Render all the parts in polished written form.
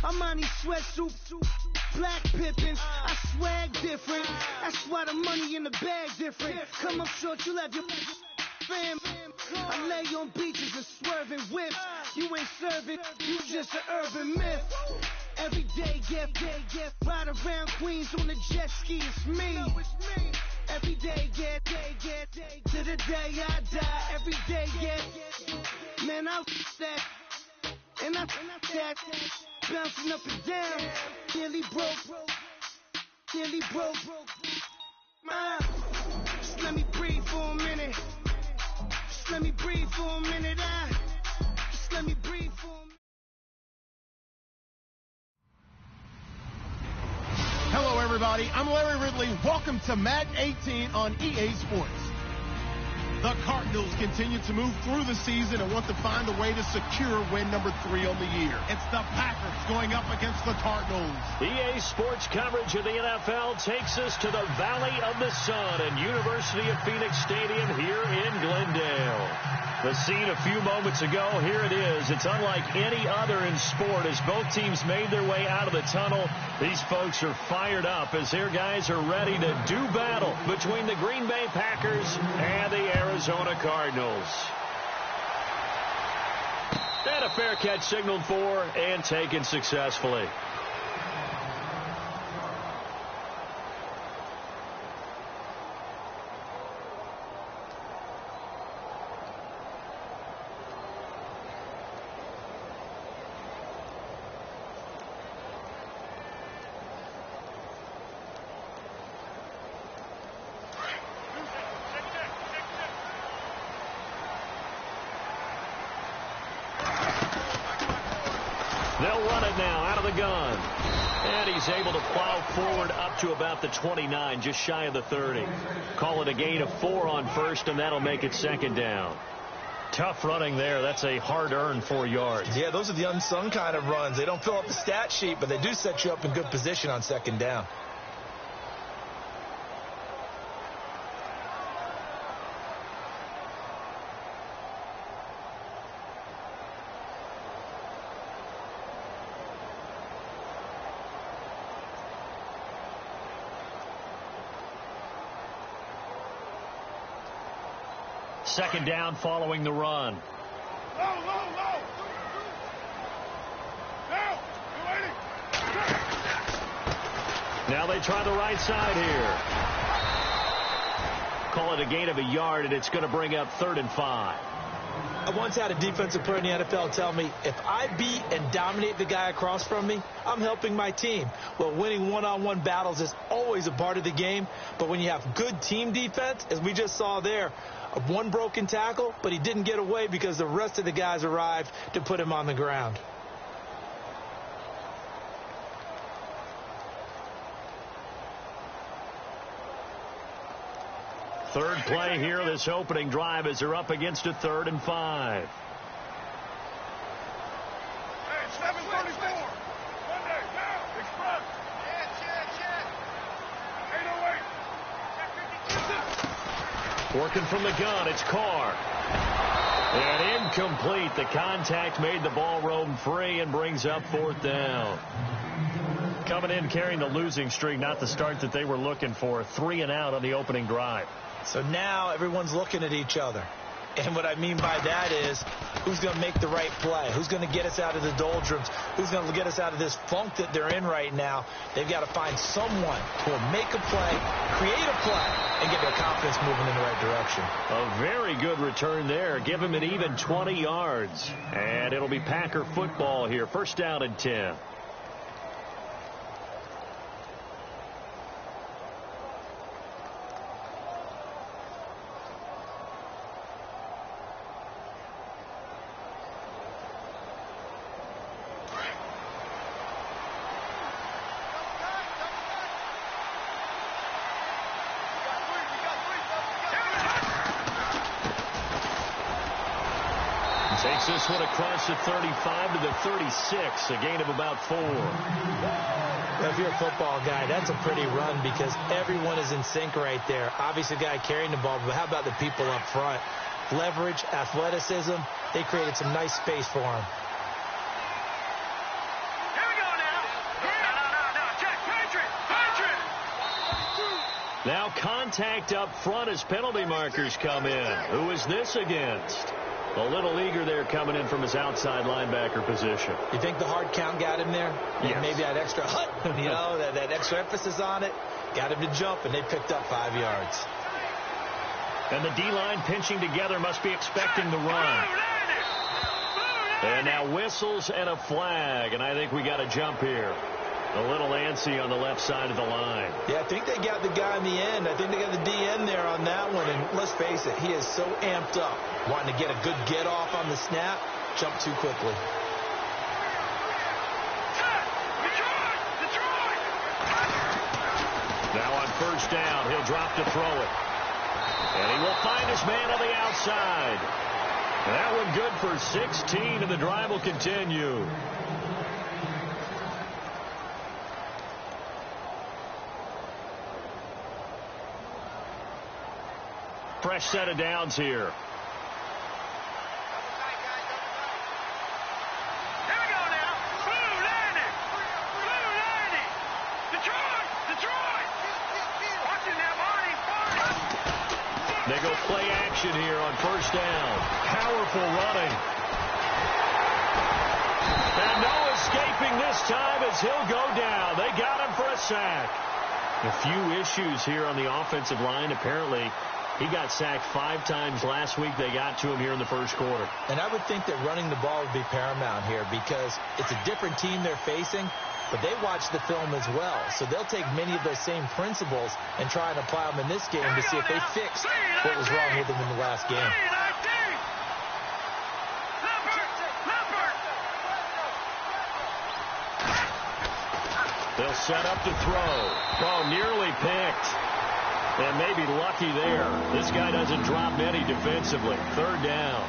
I'm on these sweatsuit, black Pippins. I swag different. That's why the money in the bag different. Come up short, you left your fam. I lay on beaches and swerving whips. You ain't serving, you just an urban myth. Every day, get ride around Queens on the jet ski. It's me. Every day, get to the day I die. Every day, get man, I that and I that bouncing up and down. Nearly broke. Just let me breathe for a minute. Just let me breathe for a minute. Just let me breathe for a minute. Hello, everybody. I'm Larry Ridley. Welcome to Madden 18 on EA Sports. The Cardinals continue to move through the season and want to find a way to secure win number 3 on the year. It's the Packers going up against the Cardinals. EA Sports coverage of the NFL takes us to the Valley of the Sun and University of Phoenix Stadium here in Glendale. The scene a few moments ago, here it is. It's unlike any other in sport as both teams made their way out of the tunnel. These folks are fired up as their guys are ready to do battle between the Green Bay Packers and the Arizona Cardinals. And a fair catch signaled for and taken successfully. They'll run it now out of the gun. And he's able to plow forward up to about the 29, just shy of the 30. Call it a gain of 4 on first, and that'll make it second down. Tough running there. That's a hard-earned 4 yards. Yeah, those are the unsung kind of runs. They don't fill up the stat sheet, but they do set you up in good position on second down. Second down following the run. Low. Now they try the right side here. Call it a gain of a yard, and it's going to bring up 3rd and 5. I once had a defensive player in the NFL tell me, if I beat and dominate the guy across from me, I'm helping my team. Well, winning one-on-one battles is always a part of the game, but when you have good team defense, as we just saw there, one broken tackle, but he didn't get away because the rest of the guys arrived to put him on the ground. Third play here, this opening drive, as they're up against a 3rd and 5. Hey, 734. Monday, now, express. Check. 808. Working from the gun, it's Carr. And incomplete. The contact made the ball roam free and brings up 4th down. Coming in carrying the losing streak, not the start that they were looking for. 3 and out on the opening drive. So now everyone's looking at each other. And what I mean by that is, who's going to make the right play? Who's going to get us out of the doldrums? Who's going to get us out of this funk that they're in right now? They've got to find someone who will make a play, create a play, and get their confidence moving in the right direction. A very good return there. Give him an even 20 yards. And it'll be Packer football here. 1st down and 10. Takes this one across the 35 to the 36, a gain of about 4. Well, if you're a football guy, that's a pretty run because everyone is in sync right there. Obviously, the guy carrying the ball, but how about the people up front? Leverage, athleticism, they created some nice space for him. Here we go Now contact up front as penalty markers come in. Who is this against? A little leaguer there coming in from his outside linebacker position. You think the hard count got him there? Yes. Maybe that extra that extra emphasis on it got him to jump, and they picked up 5 yards. And the D-line pinching together must be expecting the run. And now whistles and a flag, and I think we got a jump here. A little antsy on the left side of the line. Yeah, I think they got the guy in the end. I think they got the DN there on that one. And let's face it, he is so amped up, wanting to get a good get-off on the snap, jump too quickly. Now on first down, he'll drop to throw it. And he will find his man on the outside. That one good for 16, and the drive will continue. Fresh set of downs here. Here we go now. Blue landing. Blue landing. Detroit. Detroit. Watching now, Marty. They go play action here on first down. Powerful running. And no escaping this time as he'll go down. They got him for a sack. A few issues here on the offensive line. Apparently, he got sacked 5 times last week. They got to him here in the first quarter. And I would think that running the ball would be paramount here because it's a different team they're facing, but they watch the film as well. So they'll take many of those same principles and try and apply them in this game to see if they fix what was wrong with them in the last game. They'll set up to throw. Oh, nearly picked. And maybe lucky there. This guy doesn't drop many defensively. Third down.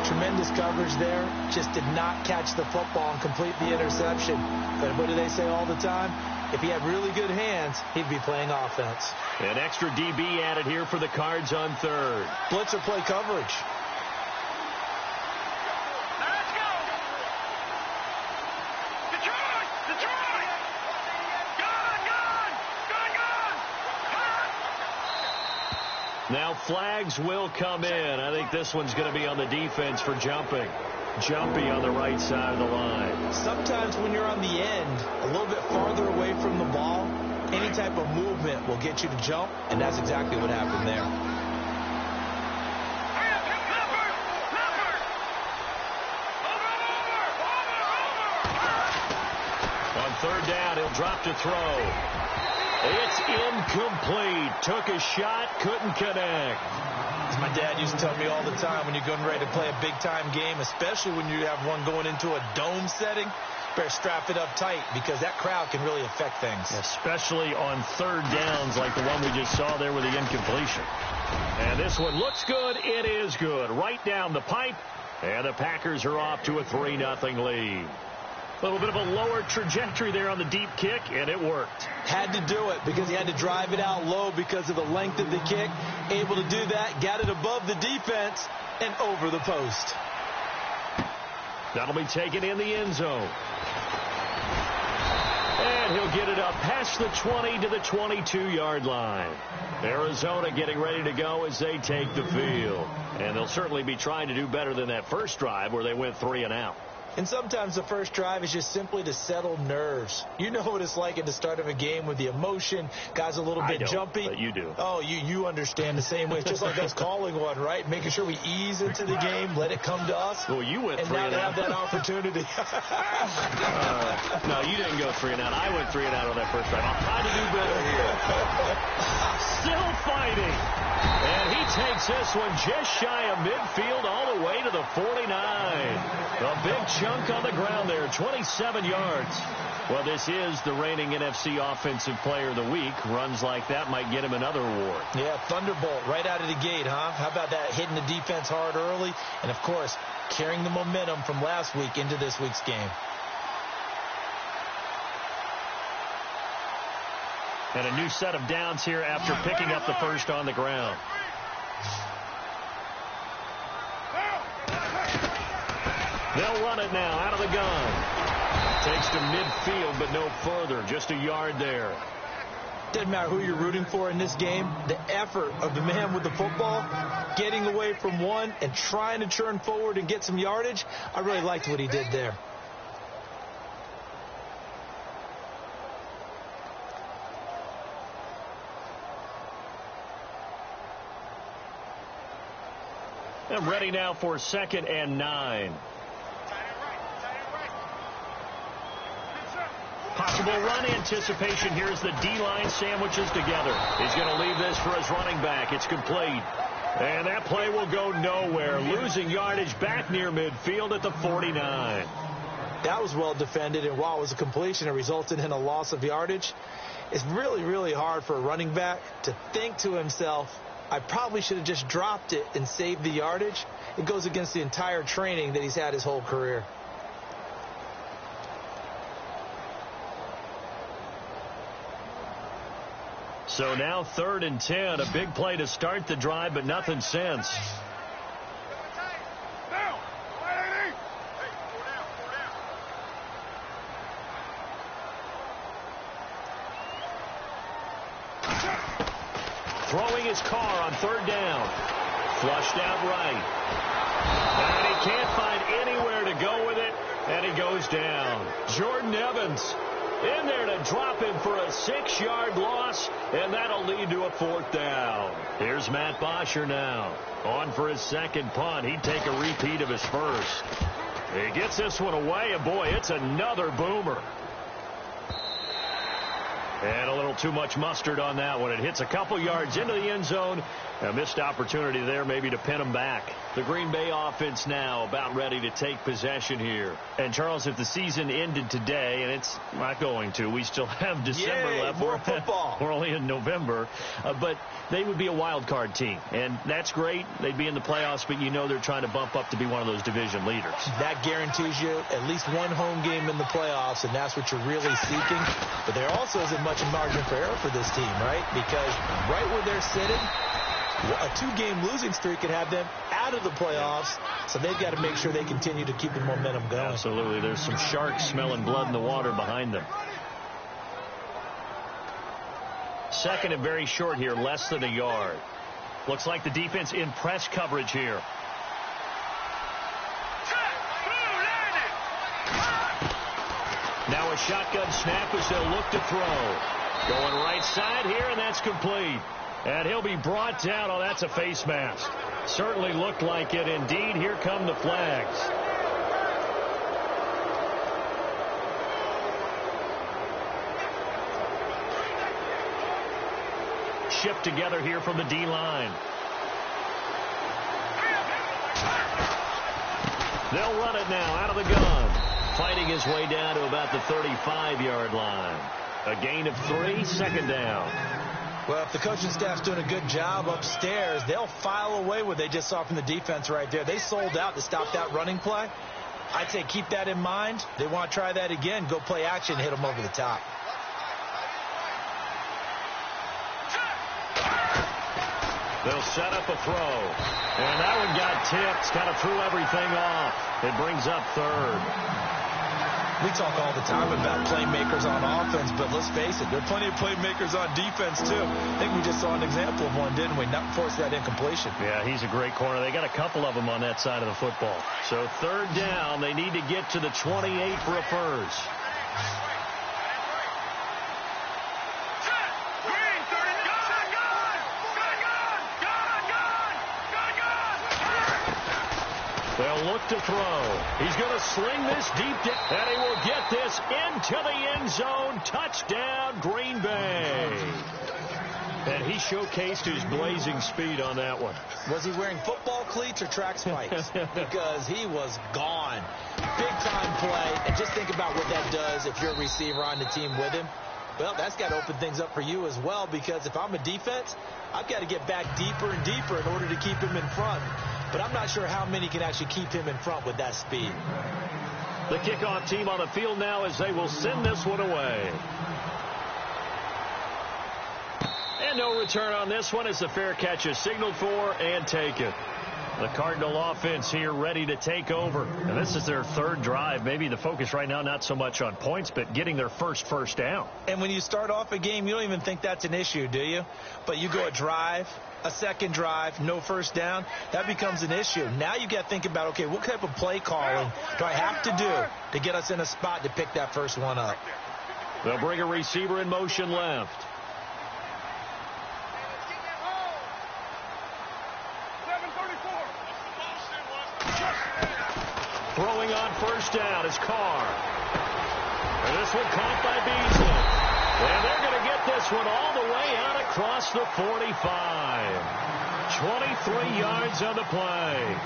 Tremendous coverage there. Just did not catch the football and complete the interception. But what do they say all the time? If he had really good hands, he'd be playing offense. An extra DB added here for the Cards on third. Blitzer play coverage. Now flags will come in. I think this one's going to be on the defense for jumping. Jumpy on the right side of the line. Sometimes when you're on the end, a little bit farther away from the ball, any type of movement will get you to jump, and that's exactly what happened there. On third down, he'll drop to throw. It's incomplete. Took a shot, couldn't connect. As my dad used to tell me all the time, when you're getting ready to play a big-time game, especially when you have one going into a dome setting, better strap it up tight because that crowd can really affect things. Especially on third downs like the one we just saw there with the incompletion. And this one looks good. It is good. Right down the pipe. And the Packers are off to a 3-0 lead. A little bit of a lower trajectory there on the deep kick, and it worked. Had to do it because he had to drive it out low because of the length of the kick. Able to do that, got it above the defense, and over the post. That'll be taken in the end zone. And he'll get it up past the 20 to the 22-yard line. Arizona getting ready to go as they take the field. And they'll certainly be trying to do better than that first drive where they went 3 and out. And sometimes the first drive is just simply to settle nerves. You know what it's like at the start of a game with the emotion. Guys a little bit jumpy. But you do. Oh, you understand the same way. It's just like us calling one, right? Making sure we ease into the game, let it come to us. Well, you went 3 and out. And now they have that opportunity. No, you didn't go 3 and out. I went 3 and out on that first drive. I'll try to do better here. Still fighting. And he takes this one just shy of midfield all the way to the 49. A big chunk on the ground there, 27 yards. Well, this is the reigning NFC Offensive Player of the Week. Runs like that might get him another award. Yeah, thunderbolt right out of the gate, huh? How about that, hitting the defense hard early? And, of course, carrying the momentum from last week into this week's game. And a new set of downs here after picking up the first on the ground. They'll run it now out of the gun. Takes to midfield, but no further. Just a yard there. Doesn't matter who you're rooting for in this game, the effort of the man with the football, getting away from one and trying to churn forward and get some yardage, I really liked what he did there. I'm ready now for 2nd and 9. Possible run anticipation. Here's the D-line sandwiches together. He's going to leave this for his running back. It's complete. And that play will go nowhere. Losing yardage back near midfield at the 49. That was well defended, and while it was a completion, it resulted in a loss of yardage. It's really, really hard for a running back to think to himself, I probably should have just dropped it and saved the yardage. It goes against the entire training that he's had his whole career. So now 3rd and 10, a big play to start the drive, but nothing since. Throwing his car on 3rd down. Flushed out right. And he can't find anywhere to go with it, and he goes down. Jordan Evans in there to drop him for a 6-yard loss, and that'll lead to a 4th down. Here's Matt Bosher now. On for his 2nd punt. He'd take a repeat of his first. He gets this one away, and boy, it's another boomer. And a little too much mustard on that one. It hits a couple yards into the end zone. A missed opportunity there maybe to pin him back. The Green Bay offense now about ready to take possession here. And, Charles, if the season ended today, and it's not going to, we still have December left. More football. We're only in November. But they would be a wild card team. And that's great. They'd be in the playoffs, but you know they're trying to bump up to be one of those division leaders. That guarantees you at least one home game in the playoffs, and that's what you're really seeking. But there also isn't much margin for error for this team, right? Because right where they're sitting, a 2-game losing streak could have them out of the playoffs, so they've got to make sure they continue to keep the momentum going. Absolutely. There's some sharks smelling blood in the water behind them. 2nd and very short here, less than a yard. Looks like the defense in press coverage here. Now a shotgun snap as they'll look to throw. Going right side here, and that's complete. And he'll be brought down. Oh, that's a face mask. Certainly looked like it. Indeed, here come the flags. Shift together here from the D-line. They'll run it now out of the gun. Fighting his way down to about the 35-yard line. A gain of 3, 2nd down. Well, if the coaching staff's doing a good job upstairs, they'll file away what they just saw from the defense right there. They sold out to stop that running play. I'd say keep that in mind. They want to try that again. Go play action, hit them over the top. They'll set up a throw. And that one got tipped. Kind of threw everything off. It brings up 3rd. We talk all the time about playmakers on offense, but let's face it, there are plenty of playmakers on defense, too. I think we just saw an example of one, didn't we? Not force that incompletion. Yeah, he's a great corner. They got a couple of them on that side of the football. So 3rd down, they need to get to the 28 for a first. They'll look to throw. He's going to sling this deep down, and he will get this into the end zone. Touchdown, Green Bay. And he showcased his blazing speed on that one. Was he wearing football cleats or track spikes? Because he was gone. Big-time play. And just think about what that does if you're a receiver on the team with him. Well, that's got to open things up for you as well, because if I'm a defense, I've got to get back deeper and deeper in order to keep him in front. But I'm not sure how many can actually keep him in front with that speed. The kickoff team on the field now as they will send this one away. And no return on this one as the fair catch is signaled for and taken. The Cardinal offense here ready to take over. And this is their third drive. Maybe the focus right now not so much on points, but getting their first down. And when you start off a game, you don't even think that's an issue, do you? But you go a drive, a second drive, no first down, that becomes an issue. Now you got to think about, okay, what type of play calling do I have to do to get us in a spot to pick that first one up? They'll bring a receiver in motion left. Throwing on first down is Carr. And this one caught by Beasley. And they're going to get this one all the way out across the 45. 23 yards on the play.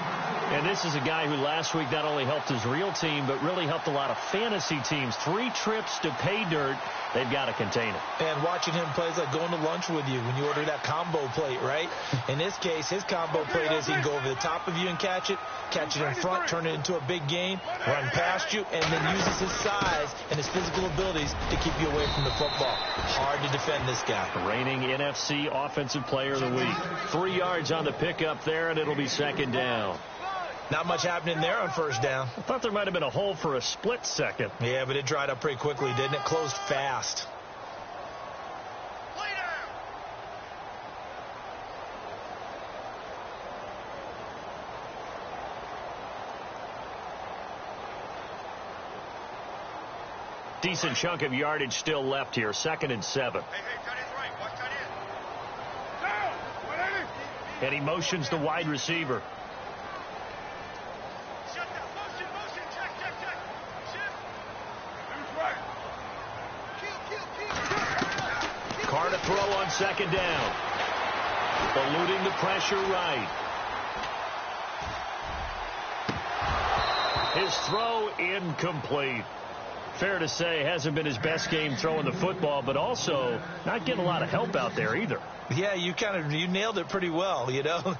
And this is a guy who last week not only helped his real team, but really helped a lot of fantasy teams. 3 trips to pay dirt. They've got to contain it. And watching him play is like going to lunch with you when you order that combo plate, right? In this case, his combo plate is he can go over the top of you and catch it in front, turn it into a big gain, run past you, and then uses his size and his physical abilities to keep you away from the football. Hard to defend this guy. Reigning NFC Offensive Player of the Week. 3 yards on the pickup there, and it'll be second down. Not much happening there on first down. I thought there might have been a hole for a split second. Yeah, but it dried up pretty quickly, didn't it? Closed fast. Decent chunk of yardage still left here. 2nd and 7. Hey, cut in right. Watch cut in. And he motions the wide receiver. Shut down. Motion. Check. Shift. Who's right? Kill. Carr to throw on second down. Eluding the pressure right. His throw incomplete. Fair to say, hasn't been his best game throwing the football, but also not getting a lot of help out there either. Yeah, you nailed it pretty well, you know.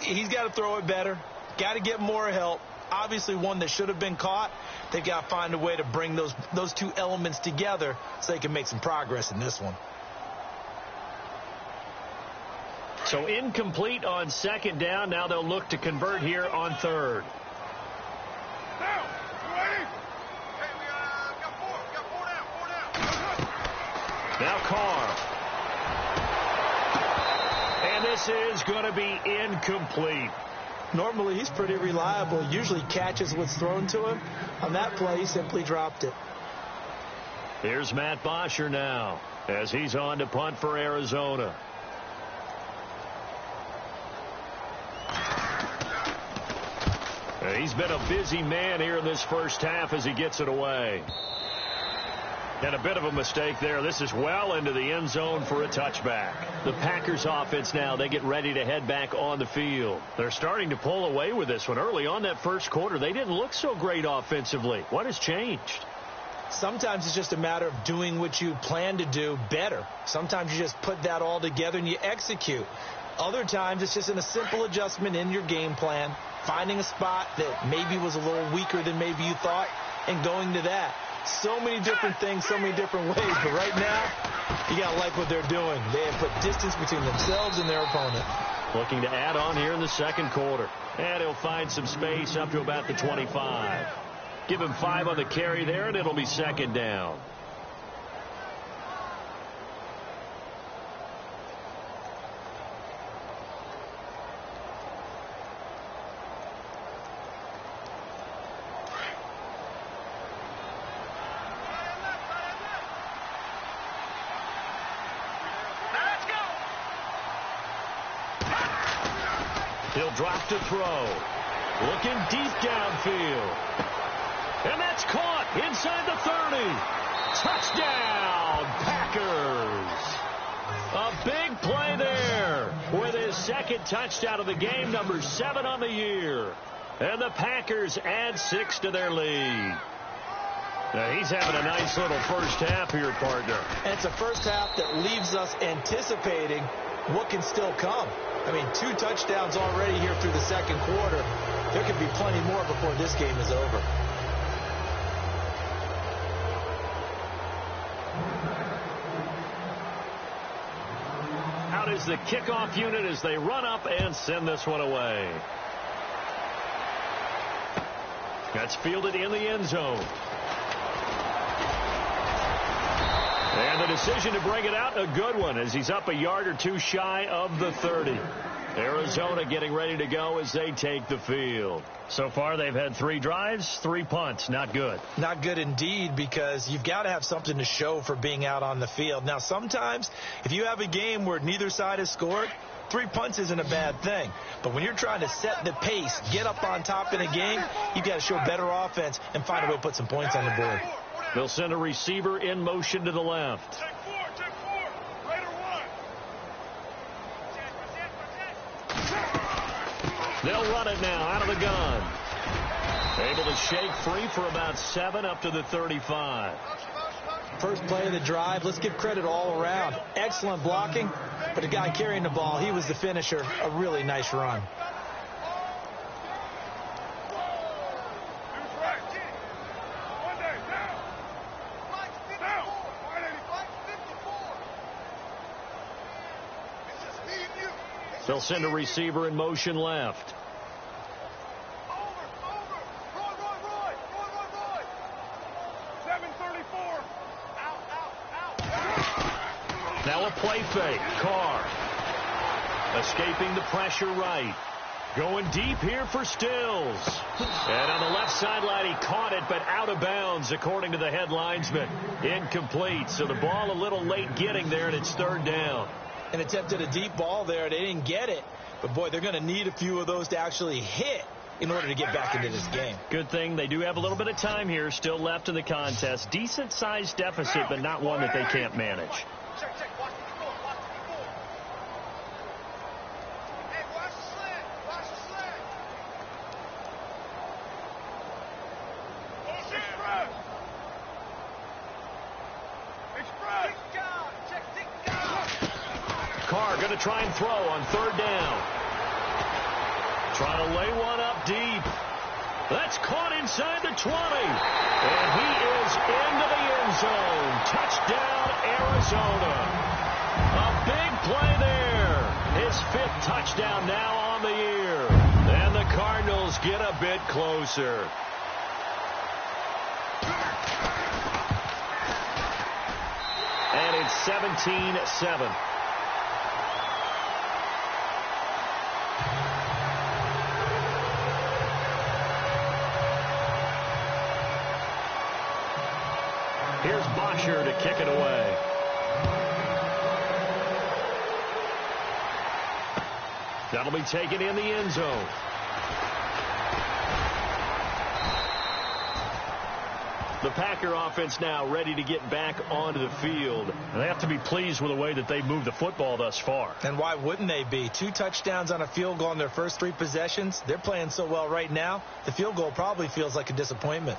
He's got to throw it better. Got to get more help. Obviously one that should have been caught. They've got to find a way to bring those two elements together so they can make some progress in this one. So incomplete on second down. Now they'll look to convert here on third. Now, you ready? Hey, we got four down. Now Carr. And this is going to be incomplete. Normally he's pretty reliable. Usually catches what's thrown to him. On that play, he simply dropped it. Here's Matt Bosher now as he's on to punt for Arizona. He's been a busy man here in this first half as he gets it away. And a bit of a mistake there. This is well into the end zone for a touchback. The Packers offense now, they get ready to head back on the field. They're starting to pull away with this one. Early on that first quarter, they didn't look so great offensively. What has changed? Sometimes it's just a matter of doing what you plan to do better. Sometimes you just put that all together and you execute. Other times it's just in a simple adjustment in your game plan, finding a spot that maybe was a little weaker than maybe you thought, and going to that. So many different things, so many different ways. But right now, you got to like what they're doing. They have put distance between themselves and their opponent. Looking to add on here in the second quarter. And he'll find some space up to about the 25. Give him 5 on the carry there, and it'll be second down. He'll drop to throw. Looking deep downfield. And that's caught inside the 30. Touchdown, Packers. A big play there with his second touchdown of the game, number 7 on the year. And the Packers add 6 to their lead. Now he's having a nice little first half here, partner. And it's a first half that leaves us anticipating what can still come. I mean, 2 touchdowns already here through the second quarter. There could be plenty more before this game is over. Out is the kickoff unit as they run up and send this one away. That's fielded in the end zone. And the decision to bring it out, a good one, as he's up a yard or two shy of the 30. Arizona getting ready to go as they take the field. So far, they've had 3 drives, 3 punts. Not good. Not good indeed, because you've got to have something to show for being out on the field. Now, sometimes, if you have a game where neither side has scored, 3 punts isn't a bad thing. But when you're trying to set the pace, get up on top in a game, you've got to show better offense and find a way to put some points on the board. They'll send a receiver in motion to the left. They'll run it now out of the gun. Able to shake free for about 7 up to the 35. First play of the drive, let's give credit all around. Excellent blocking, but the guy carrying the ball, he was the finisher. A really nice run. They'll send a receiver in motion left. Now a play fake. Carr escaping the pressure right. Going deep here for Stills. And on the left sideline, he caught it, but out of bounds, according to the head linesman. Incomplete. So the ball a little late getting there, and it's 3rd down. And attempted a deep ball there. They didn't get it. But, boy, they're going to need a few of those to actually hit in order to get back into this game. Good thing they do have a little bit of time here still left in the contest. Decent-sized deficit, but not one that they can't manage. Carr going to try and throw on 3rd down. Trying to lay one up deep. That's caught inside the 20. And he is into the end zone. Touchdown, Arizona. A big play there. His 5th touchdown now on the year. And the Cardinals get a bit closer. And it's 17-7. Here's Bosher to kick it away. That'll be taken in the end zone. The Packer offense now ready to get back onto the field. And they have to be pleased with the way that they've moved the football thus far. And why wouldn't they be? 2 touchdowns on a field goal in their first 3 possessions. They're playing so well right now, the field goal probably feels like a disappointment.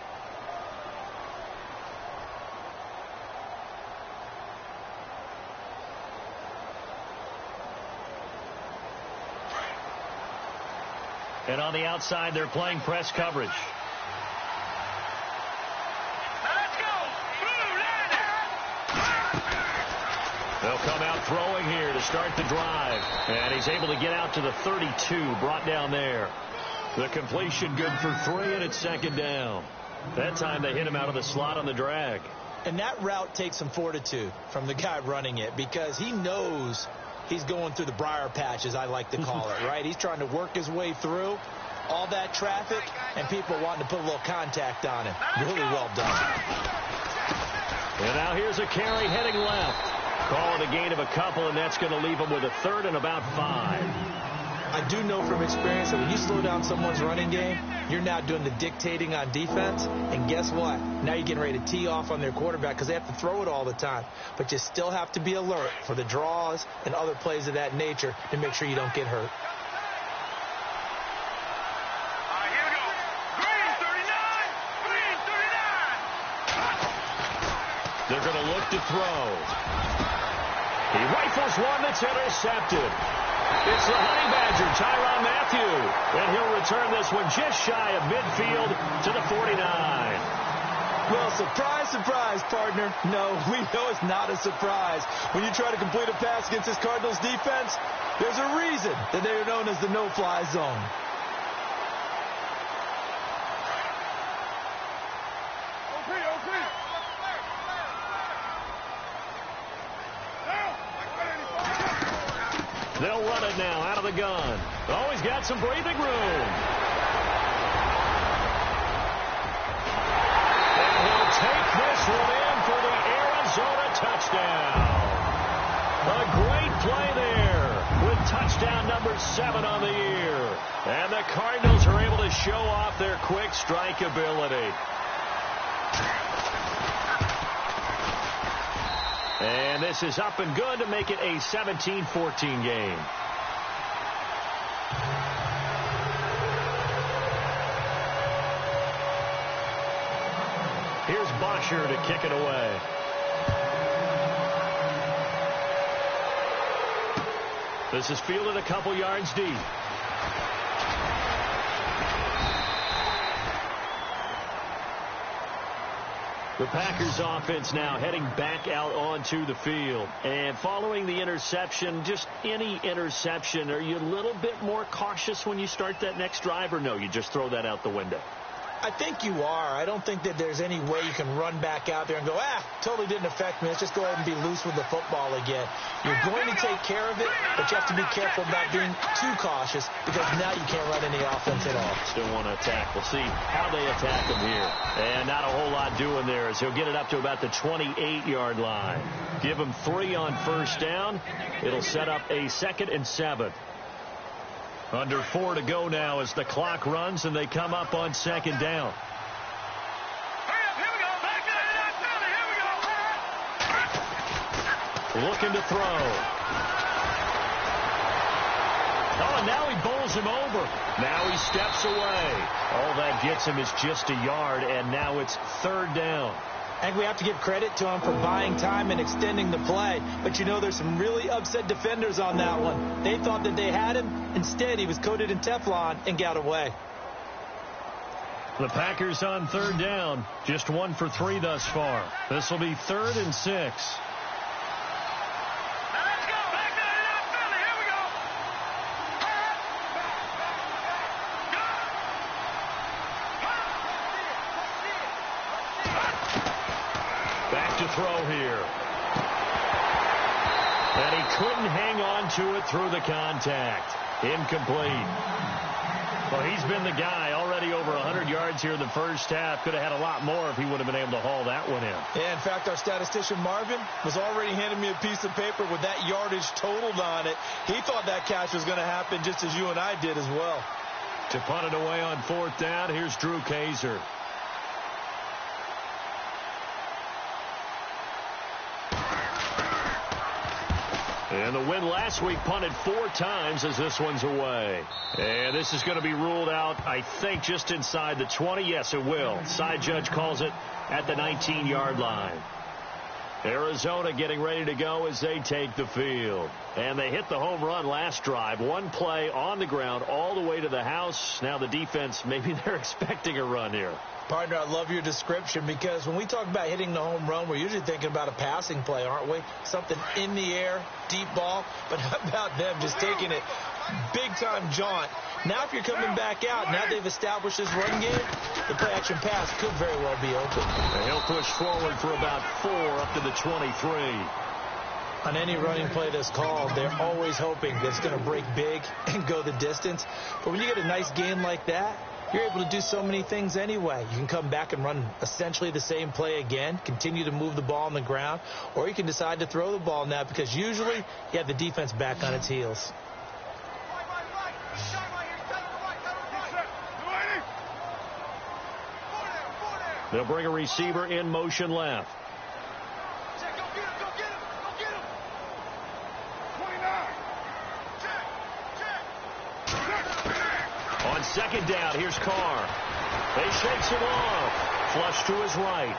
And on the outside, they're playing press coverage. They'll come out throwing here to start the drive. And he's able to get out to the 32, brought down there. The completion good for 3, and it's 2nd down. That time they hit him out of the slot on the drag. And that route takes some fortitude from the guy running it, because he knows he's going through the briar patch, as I like to call it, right? He's trying to work his way through all that traffic and people wanting to put a little contact on him. Really well done. And now here's a carry heading left. Call it a gain of a couple, and that's going to leave him with a 3rd and about 5. I do know from experience that when you slow down someone's running game, you're now doing the dictating on defense. And guess what? Now you're getting ready to tee off on their quarterback because they have to throw it all the time. But you still have to be alert for the draws and other plays of that nature to make sure you don't get hurt. Here we go. Green 39. Green 39. They're going to look to throw. He rifles one that's intercepted. It's the Honey Badger, Tyrann Mathieu. And he'll return this one just shy of midfield to the 49. Well, surprise, surprise, partner. No, we know it's not a surprise. When you try to complete a pass against this Cardinals defense, there's a reason that they are known as the no-fly zone. They'll run it now out of the gun. Oh, he's got some breathing room. And he'll take this one in for the Arizona touchdown. A great play there with touchdown number 7 on the year. And the Cardinals are able to show off their quick strike ability. And this is up and good to make it a 17-14 game. Here's Bosher to kick it away. This is fielded a couple yards deep. The Packers offense now heading back out onto the field. And following the interception, just any interception, are you a little bit more cautious when you start that next drive, or no, you just throw that out the window? I think you are. I don't think that there's any way you can run back out there and go, totally didn't affect me. Let's just go ahead and be loose with the football again. You're going to take care of it, but you have to be careful about being too cautious because now you can't run any offense at all. Still want to attack. We'll see how they attack him here. And not a whole lot doing there as he'll get it up to about the 28-yard line. Give him 3 on first down. It'll set up a 2nd and 7. Under 4 to go now as the clock runs and they come up on 2nd down. Looking to throw. Oh, and now he bowls him over. Now he steps away. All that gets him is just a yard, and now it's 3rd down. I think we have to give credit to him for buying time and extending the play. But, you know, there's some really upset defenders on that one. They thought that they had him. Instead, he was coated in Teflon and got away. The Packers on 3rd down. Just 1 for 3 thus far. This will be 3rd and 6. Throw here. And he couldn't hang on to it through the contact. Incomplete. Well, he's been the guy already over 100 yards here in the first half. Could have had a lot more if he would have been able to haul that one in. Yeah, in fact, our statistician Marvin was already handing me a piece of paper with that yardage totaled on it. He thought that catch was going to happen just as you and I did as well. To punt it away on 4th down, here's Drew Kaiser. And the win last week punted 4 times as this one's away. And this is going to be ruled out, I think, just inside the 20. Yes, it will. Side judge calls it at the 19-yard line. Arizona getting ready to go as they take the field. And they hit the home run last drive. 1 play on the ground all the way to the house. Now the defense, maybe they're expecting a run here. Partner, I love your description because when we talk about hitting the home run, we're usually thinking about a passing play, aren't we? Something in the air, deep ball. But how about them just taking it big-time jaunt? Now if you're coming back out, now they've established this run game, the play-action pass could very well be open. And he'll push forward for about 4 up to the 23. On any running play that's called, they're always hoping that it's going to break big and go the distance. But when you get a nice game like that, you're able to do so many things anyway. You can come back and run essentially the same play again, continue to move the ball on the ground, or you can decide to throw the ball now because usually you have the defense back on its heels. They'll bring a receiver in motion left. On 2nd down, here's Carr. He shakes him off. Flush to his right.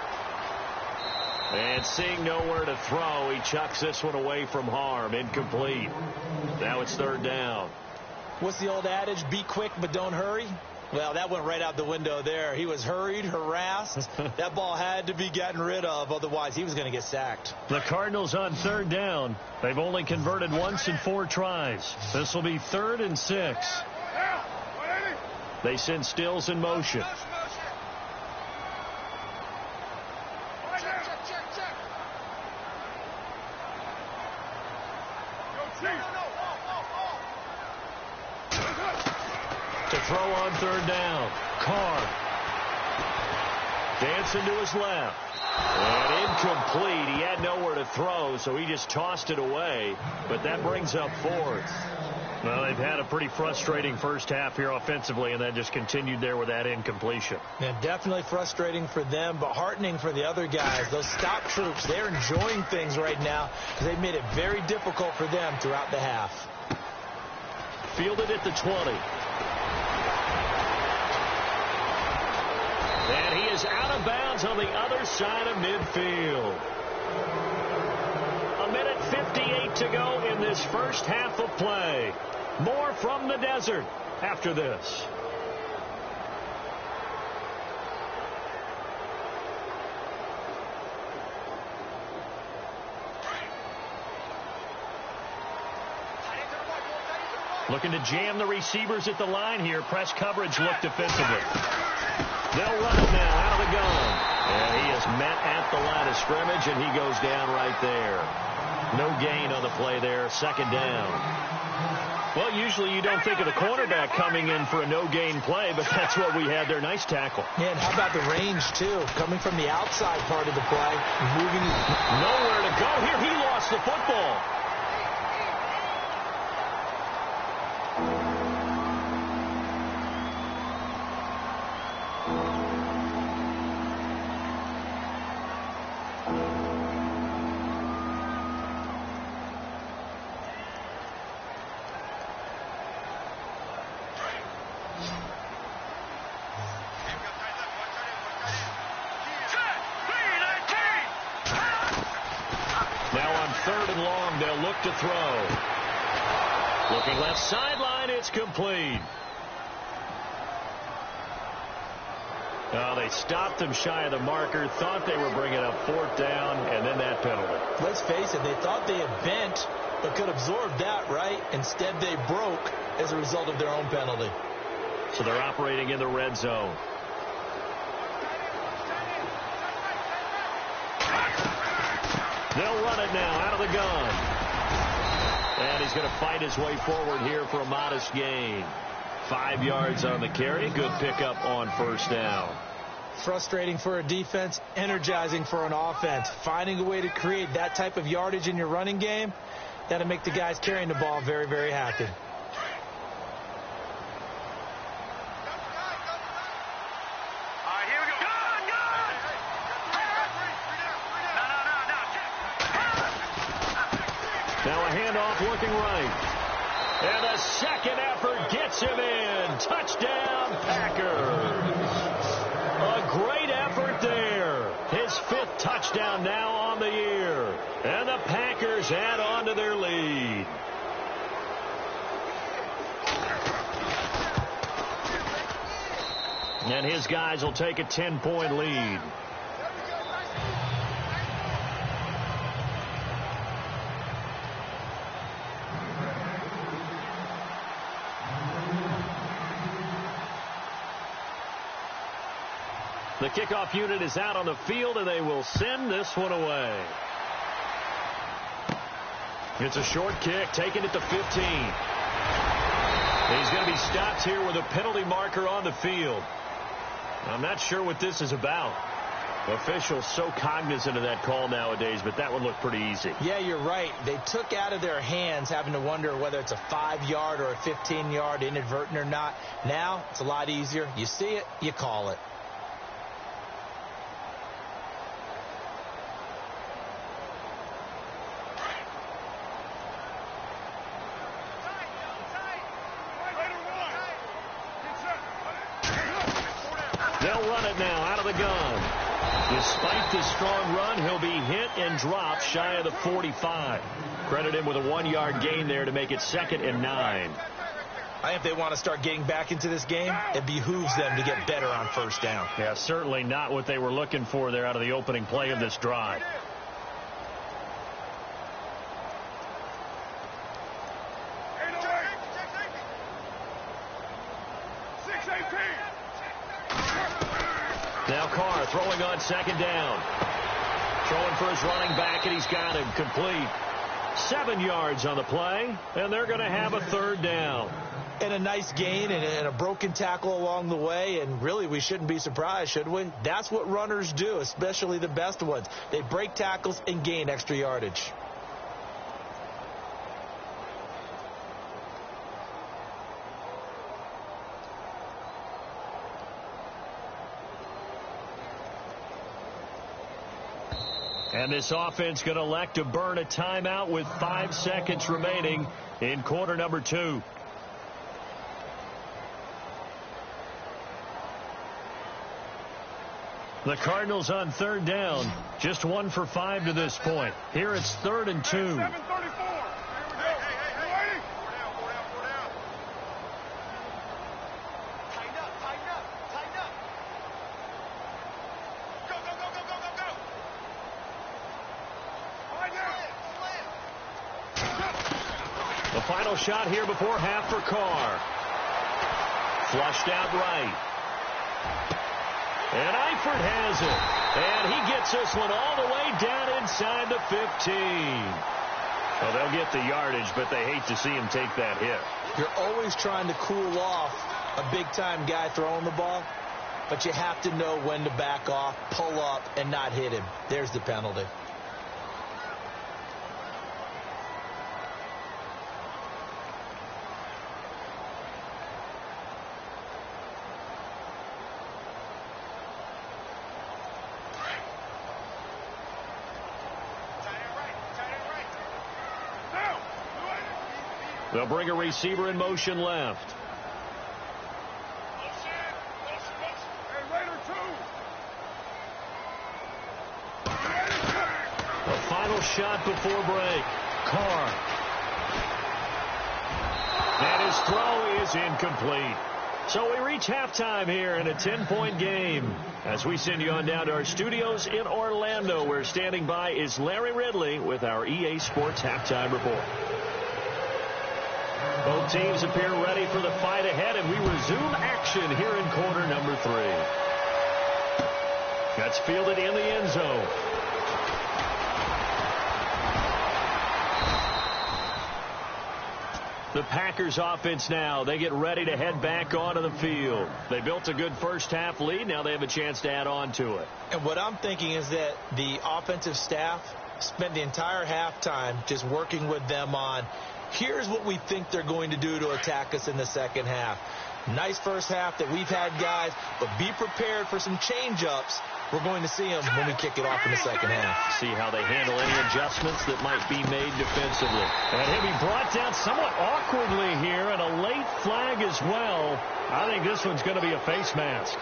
And seeing nowhere to throw, he chucks this one away from harm. Incomplete. Now it's 3rd down. What's the old adage? Be quick, but don't hurry. Well, that went right out the window there. He was hurried, harassed. That ball had to be gotten rid of. Otherwise, he was going to get sacked. The Cardinals on 3rd down. They've only converted once in 4 tries. This will be 3rd and 6. They send Stills in motion. To throw on third down. Carr. Dancing to his left. And incomplete. He had nowhere to throw, so he just tossed it away. But that brings up fourth. Well, they've had a pretty frustrating first half here offensively, and that just continued there with that incompletion. Yeah, definitely frustrating for them, but heartening for the other guys. Those stop troops, they're enjoying things right now because they've made it very difficult for them throughout the half. Fielded at the 20. And he is out of bounds on the other side of midfield. A minute 58 to go in this first half of play. More from the desert after this. Looking to jam the receivers at the line here. Press coverage look defensively. They'll run it now out of the gun. And he is met at the line of scrimmage, and he goes down right there. No gain on the play there. Second down. Well, usually you don't think of the cornerback coming in for a no-gain play, but that's what we had there. Nice tackle. Yeah, and how about the range, too? Coming from the outside part of the play. Moving. Nowhere to go here. He lost the football. To throw. Looking left sideline, it's complete. Oh, they stopped him shy of the marker, thought they were bringing up fourth down, and then that penalty. Let's face it, they thought they had bent, but could absorb that, right? Instead, they broke as a result of their own penalty. So they're operating in the red zone. They'll run it now out of the gun. And he's going to fight his way forward here for a modest gain. 5 yards on the carry. Good pickup on first down. Frustrating for a defense, energizing for an offense. Finding a way to create that type of yardage in your running game, that'll make the guys carrying the ball very, very happy. Now a handoff looking right. And the second effort gets him in. Touchdown, Packers. A great effort there. His 5th touchdown now on the year. And the Packers add on to their lead. And his guys will take a 10-point lead. The kickoff unit is out on the field, and they will send this one away. It's a short kick, taken at the 15. He's going to be stopped here with a penalty marker on the field. I'm not sure what this is about. Officials so cognizant of that call nowadays, but that would look pretty easy. Yeah, you're right. They took out of their hands having to wonder whether it's a 5-yard or a 15-yard inadvertent or not. Now, it's a lot easier. You see it, you call it. They'll run it now out of the gun. Despite the strong run, he'll be hit and dropped shy of the 45. Credit him with a 1-yard gain there to make it 2nd and 9. I think if they want to start getting back into this game, it behooves them to get better on first down. Yeah, certainly not what they were looking for there out of the opening play of this drive. Now Carr throwing on 2nd down. Throwing for his running back, and he's got him complete. 7 yards on the play, and they're going to have a 3rd down. And a nice gain and a broken tackle along the way, and really we shouldn't be surprised, should we? That's what runners do, especially the best ones. They break tackles and gain extra yardage. And this offense going to elect to burn a timeout with 5 seconds remaining in quarter number 2. The Cardinals on 3rd down. Just 1 for 5 to this point. Here it's 3rd and 2. 7:34. Here we go. Hey. Four down. Tighten up. Go. The final shot here before half for Carr. Flushed out right. And Eifert has it. And he gets this one all the way down inside the 15. Well, they'll get the yardage, but they hate to see him take that hit. You're always trying to cool off a big-time guy throwing the ball, but you have to know when to back off, pull up, and not hit him. There's the penalty. They'll bring a receiver in motion left. The final shot before break. Carr. And his throw is incomplete. So we reach halftime here in a 10-point game. As we send you on down to our studios in Orlando, where standing by is Larry Ridley with our EA Sports Halftime Report. Both teams appear ready for the fight ahead, and we resume action here in quarter number 3. That's fielded in the end zone. The Packers offense now, they get ready to head back onto the field. They built a good first half lead. Now they have a chance to add on to it. And what I'm thinking is that the offensive staff spent the entire halftime just working with them on, here's what we think they're going to do to attack us in the second half. Nice first half that we've had, guys, but be prepared for some change-ups. We're going to see them when we kick it off in the second half. See how they handle any adjustments that might be made defensively. And he'll be brought down somewhat awkwardly here, and a late flag as well. I think this one's going to be a face mask.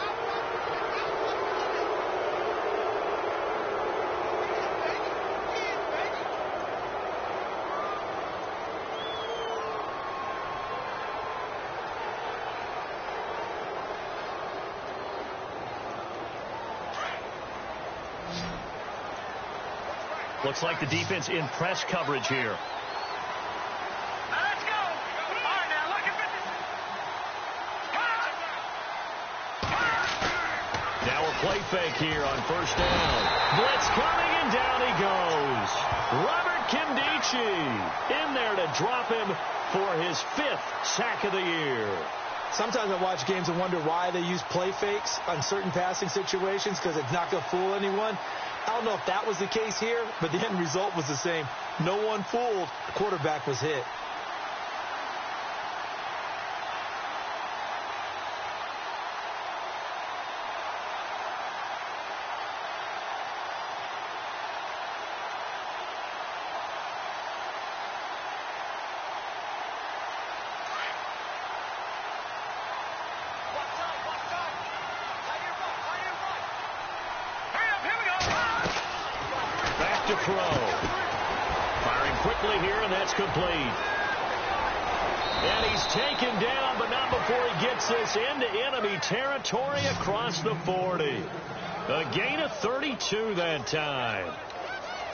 Looks like the defense in press coverage here. Let's go. All right, now look at this. Now a play fake here on first down. Blitz coming, and down he goes. Robert Kimdichie in there to drop him for his 5th sack of the year. Sometimes I watch games and wonder why they use play fakes on certain passing situations, because it's not going to fool anyone. I don't know if that was the case here, but the end result was the same. No one fooled. The quarterback was hit. To throw. Firing quickly here, and that's complete. And he's taken down, but not before he gets this into enemy territory across the 40. A gain of 32 that time.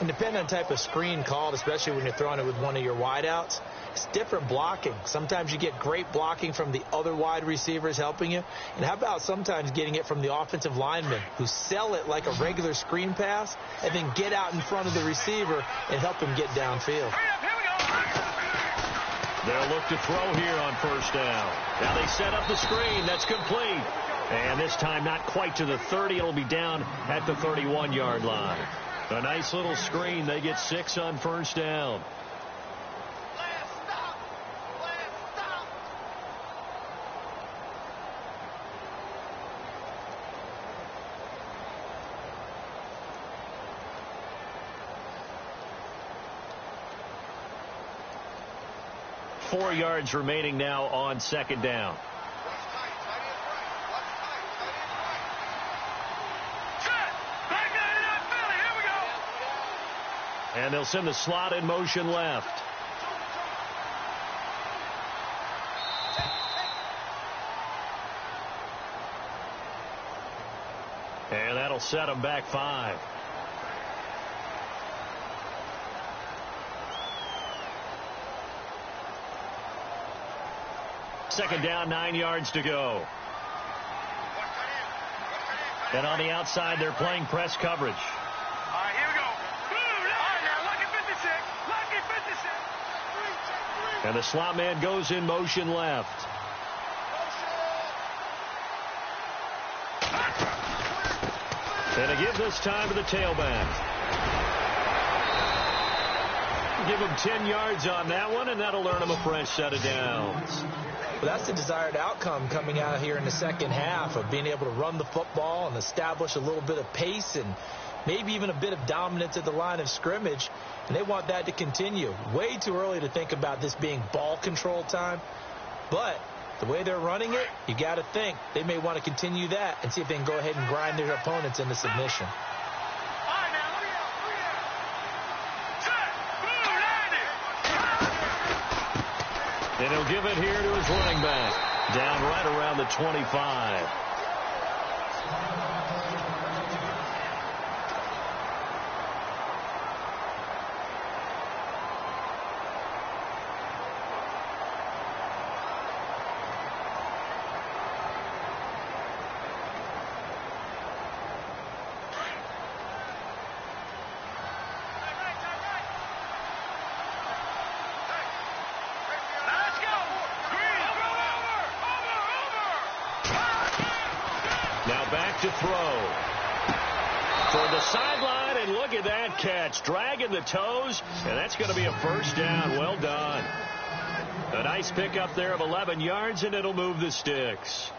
And depending on the type of screen called, especially when you're throwing it with one of your wideouts, it's different blocking. Sometimes you get great blocking from the other wide receivers helping you. And how about sometimes getting it from the offensive linemen who sell it like a regular screen pass and then get out in front of the receiver and help him get downfield. They'll look to throw here on first down. Now they set up the screen. That's complete. And this time not quite to the 30. It'll be down at the 31-yard line. A nice little screen. They get 6 on first down. 4 yards remaining now on second down. And they'll send the slot in motion left. And that'll set them back 5. Second down, 9 yards to go. And on the outside, they're playing press coverage. All right, here we go. All right, now, lucky 56. Lucky 56. And the slot man goes in motion left. And to give this time to the tailback. Give him 10 yards on that one, and that'll earn him a fresh set of downs. Well, that's the desired outcome coming out here in the second half of being able to run the football and establish a little bit of pace and maybe even a bit of dominance at the line of scrimmage. And they want that to continue. Way too early to think about this being ball control time. But the way they're running it, you got to think they may want to continue that and see if they can go ahead and grind their opponents into submission. And he'll give it here to his running back. Down right around the 25. To throw toward the sideline, and look at that catch, dragging the toes, and that's going to be a first down. Well done. A nice pickup there of 11 yards, and it'll move the sticks.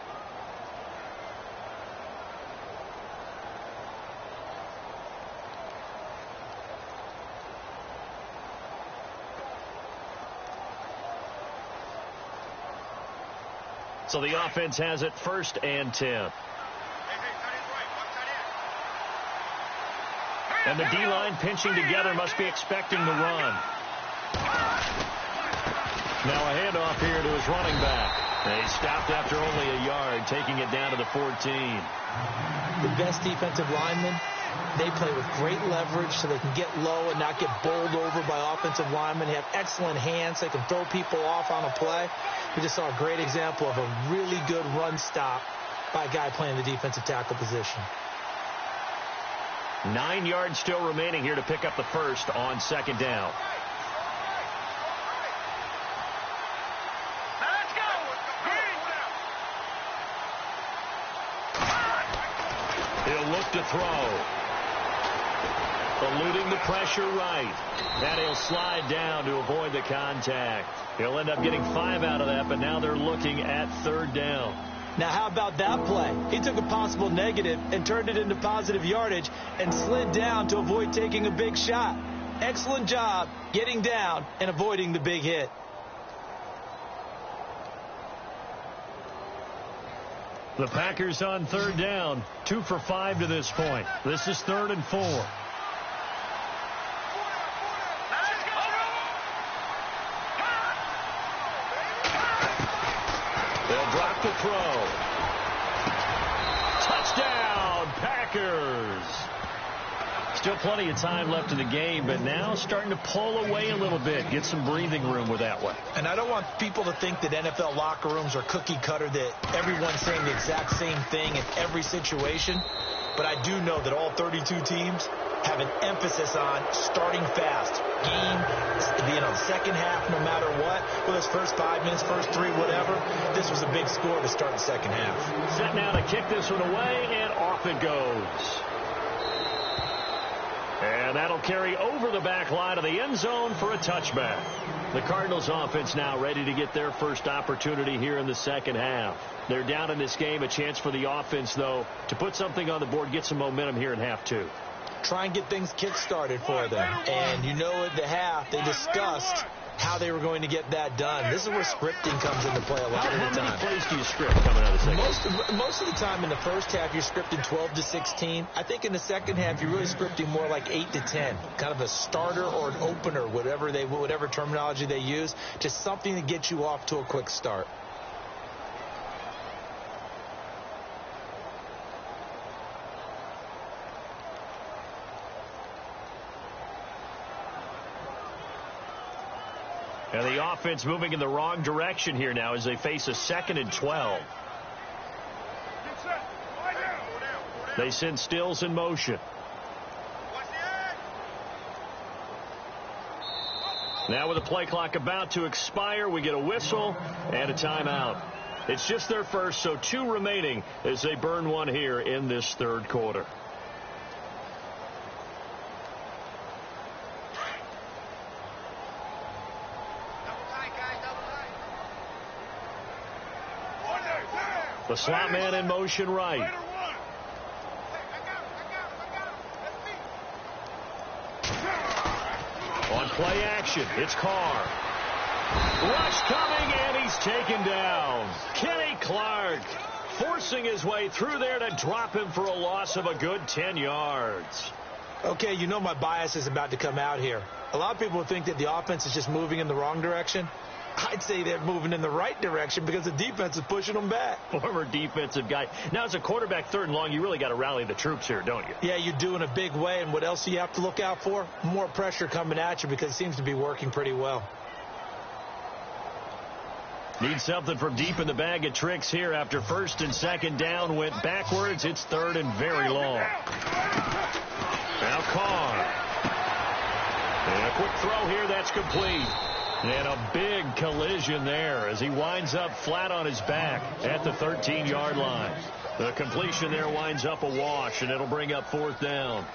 So the offense has it 1st and 10. And the D-line pinching together, must be expecting the run. Now a handoff here to his running back. And he stopped after only a yard, taking it down to the 14. The best defensive linemen, they play with great leverage so they can get low and not get bowled over by offensive linemen. They have excellent hands. They can throw people off on a play. We just saw a great example of a really good run stop by a guy playing the defensive tackle position. 9 yards still remaining here to pick up the first on second down. Let's go. He'll look to throw. Eluding the pressure right. And he'll slide down to avoid the contact. He'll end up getting 5 out of that, but now they're looking at 3rd down. Now, how about that play? He took a possible negative and turned it into positive yardage and slid down to avoid taking a big shot. Excellent job getting down and avoiding the big hit. The Packers on 3rd down, 2 for 5 to this point. This is 3rd and 4. They'll drop the throw. Touchdown, Packers. Still plenty of time left in the game, but now starting to pull away a little bit. Get some breathing room with that one. And I don't want people to think that NFL locker rooms are cookie cutter, that everyone's saying the exact same thing in every situation. But I do know that all 32 teams have an emphasis on starting fast. Second half, no matter what, whether it's first 5 minutes, first 3, whatever, this was a big score to start the second half. Set now to kick this one away, and off it goes. And that'll carry over the back line of the end zone for a touchback. The Cardinals offense now ready to get their first opportunity here in the second half. They're down in this game. A chance for the offense, though, to put something on the board, get some momentum here in half 2. Try and get things kick-started for them. And at the half, they discussed how they were going to get that done. This is where scripting comes into play a lot of the time. How many plays do you script coming out of the second half? Most of the time in the first half, you're scripting 12 to 16. I think in the second half, you're really scripting more like 8 to 10. Kind of a starter or an opener, whatever terminology they use. Just something to get you off to a quick start. And the offense moving in the wrong direction here now as they face a 2nd and 12. They send Stills in motion. Now with the play clock about to expire, we get a whistle and a timeout. It's just their first, so 2 remaining as they burn one here in this third quarter. The slot man in motion right. On play action, it's Carr. Rush coming, and he's taken down. Kenny Clark forcing his way through there to drop him for a loss of a good 10 yards. Okay, my bias is about to come out here. A lot of people think that the offense is just moving in the wrong direction. I'd say they're moving in the right direction because the defense is pushing them back. Former defensive guy. Now, as a quarterback, 3rd and long, you really got to rally the troops here, don't you? Yeah, you do in a big way. And what else do you have to look out for? More pressure coming at you because it seems to be working pretty well. Need something from deep in the bag of tricks here after 1st and 2nd down went backwards. It's 3rd and very long. Now Carr. And a quick throw here that's complete. And a big collision there as he winds up flat on his back at the 13-yard line. The completion there winds up a wash, and it'll bring up 4th down.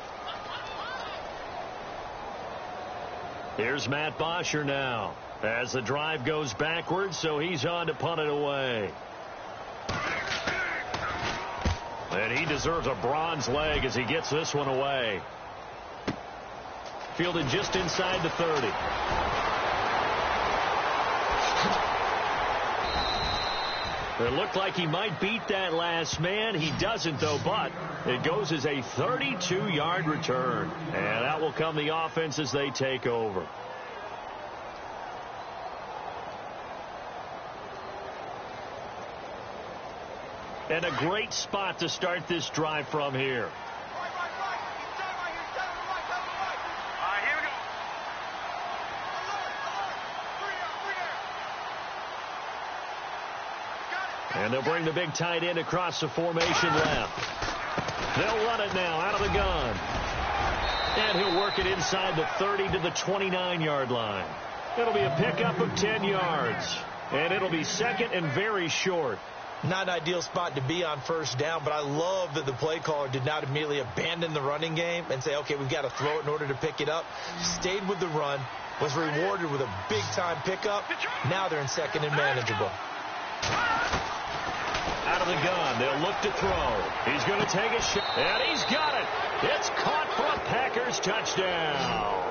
Here's Matt Bosher now as the drive goes backwards, so he's on to punt it away. And he deserves a bronze leg as he gets this one away. Fielded just inside the 30. It looked like he might beat that last man. He doesn't, though, but it goes as a 32-yard return. And out will come the offense as they take over. And a great spot to start this drive from here. And they'll bring the big tight end across the formation left. They'll run it now out of the gun. And he'll work it inside the 30 to the 29-yard line. It'll be a pickup of 10 yards. And it'll be 2nd and very short. Not an ideal spot to be on 1st down, but I love that the play caller did not immediately abandon the running game and say, okay, we've got to throw it in order to pick it up. Stayed with the run, was rewarded with a big-time pickup. Now they're in 2nd and manageable. Out of the gun, they'll look to throw. He's going to take a shot, and he's got it. It's caught for a Packers touchdown.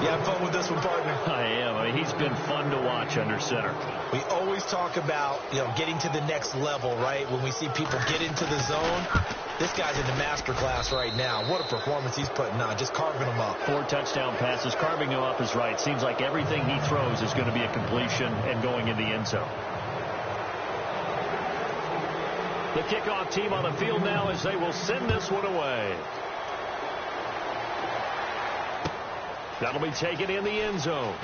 You have fun with this one, partner? I am. I mean, he's been fun to watch under center. We always talk about, getting to the next level, right? When we see people get into the zone, this guy's in the master class right now. What a performance he's putting on, just carving them up. 4 touchdown passes. Carving him up is right. Seems like everything he throws is going to be a completion and going in the end zone. The kickoff team on the field now as they will send this one away. That'll be taken in the end zone.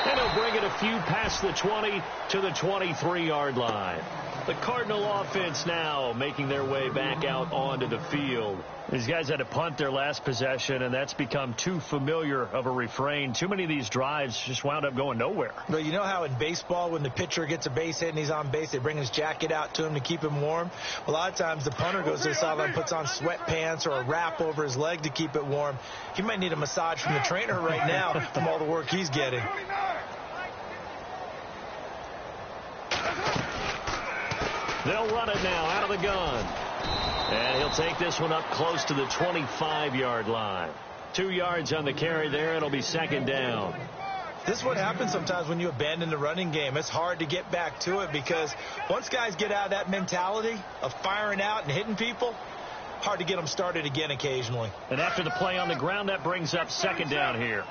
And he'll bring it a few past the 20 to the 23-yard line. The Cardinal offense now making their way back out onto the field. These guys had to punt their last possession, and that's become too familiar of a refrain. Too many of these drives just wound up going nowhere. But you know how in baseball, when the pitcher gets a base hit and he's on base, they bring his jacket out to him to keep him warm? A lot of times the punter goes to the sideline, puts on sweatpants or a wrap over his leg to keep it warm. He might need a massage from the trainer right now from all the work he's getting. They'll run it now out of the gun. And he'll take this one up close to the 25-yard line. 2 yards on the carry there. It'll be second down. This is what happens sometimes when you abandon the running game. It's hard to get back to it because once guys get out of that mentality of firing out and hitting people, hard to get them started again occasionally. And after the play on the ground, that brings up second down here.